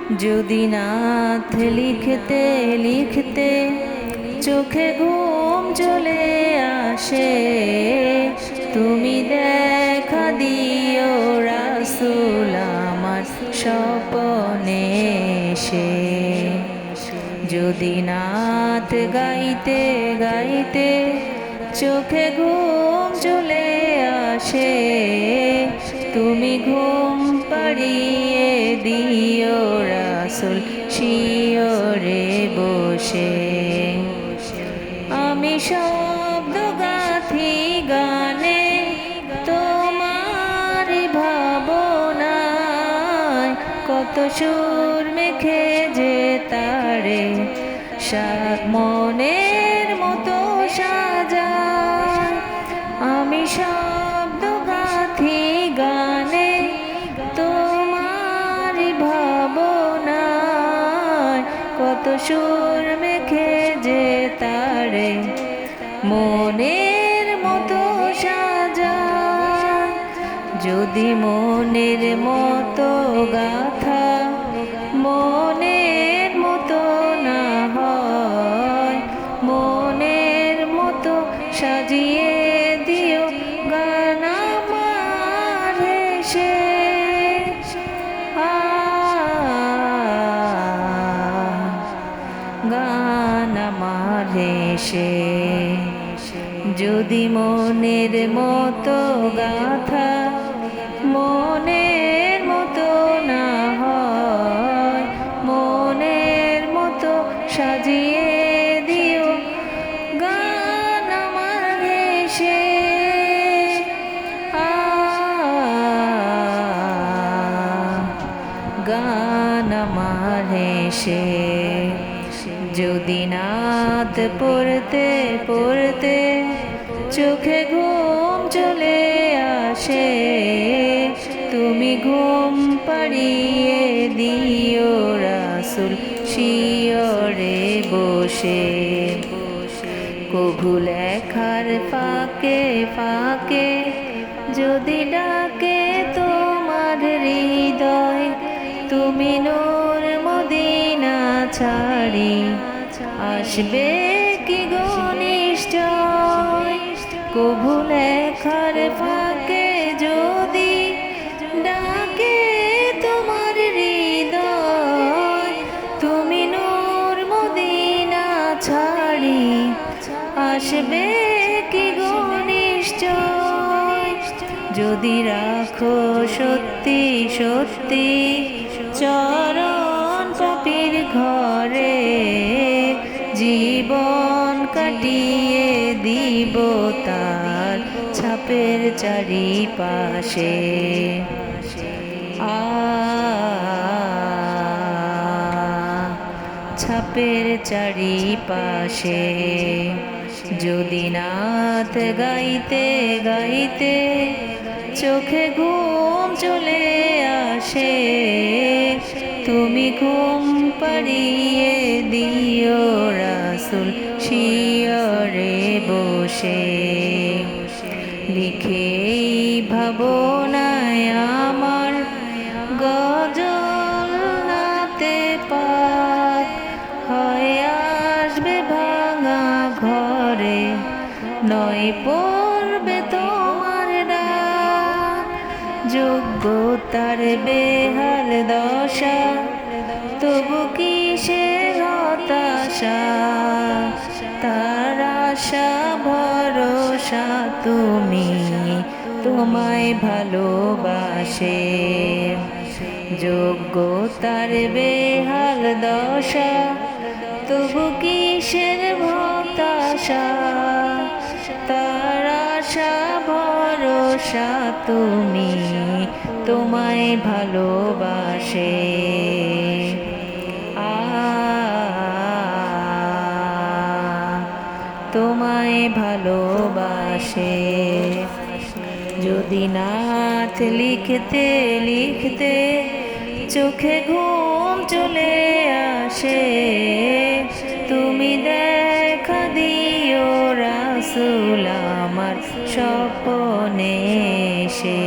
যদি নাথ লিখতে লিখতে চোখে ঘুম চলে আসে, তুমি দেখা দিও রাসূল আমার স্বপ্নে এসে। যদি নাথ গাইতে গাইতে চোখে ঘুম চলে আসে, তুমি ঘুম পাড়িয়ে দিও রাসূল শিয়রে বসে। আমি শব্দ গাথি গানে তোমার ভাবনায়, কত সুর মেখে যে তারে মনের মতো সাজায়। আমি শব্দ গাথি গানে তোমার ভাবনায়, কত সুর মেখে যে তারে মনের মতো সাজায়। যদি মনের মতো গাথা মনের মতো না হয়, মনের মতো সাজিয়ে দিও গান আমার হেসে। গান আমার হেসে। যদি মনের মতো গাথা মনের মতো না হয়, মনের মতো সাজিয়ে দিও গান আমার হেসে। গান আমার হেসে। যদি নাথ পড়তে পড়তে চোখে ঘুম চলে আসে, তুমি ঘুম পাড়িয়ে দিও রাসূল শিয়রে বসে। কভু লেখার ফাঁকে ফাঁকে যদি ডাকে তোমার হৃদয়, তুমি নূর মদিনা ছাড়ি আসবে কি গো নিশ্চয়। কভু লেখার ফাঁকে যদি ডাকে তোমার হৃদয়, তুমি নূর মদিনা ছাড়ি আসবে কি গো নিশ্চয়। যদি রাখো সত্যি সত্যি চরণ পাপীর ঘরে, জীবন কাটিয়ে দিব তার ছাপের চারিপাশে। ছাপের চারিপাশে। যদি নাথ গাইতে গাইতে চোখে ঘুম চলে আসে, তুমি ঘুম পাড়িয়ে দিও রাসূল শিয়রে বসে। লিখেই ভাবনায় আমার গজল নাতে পাক হয়ে আসবে ভাঙা ঘরে, নয় পড়বে তোমার ডাক। যোগ্যতার বেহাল দশা তবু কিসের হতাশা, তার আশা ভরসা তুমি তোমায় ভালোবাসে। যোগ্যতার বেহাল দশা তবু কিসের হতাশা, তার আশা ভরসা তুমি তোমায় ভালোবাসে। তোমায় ভালোবাসে। যদি নাথ লিখতে লিখতে চোখে ঘুম চলে আসে, তুমি দেখা দিও রাসূল আমার স্বপ্নে এসে।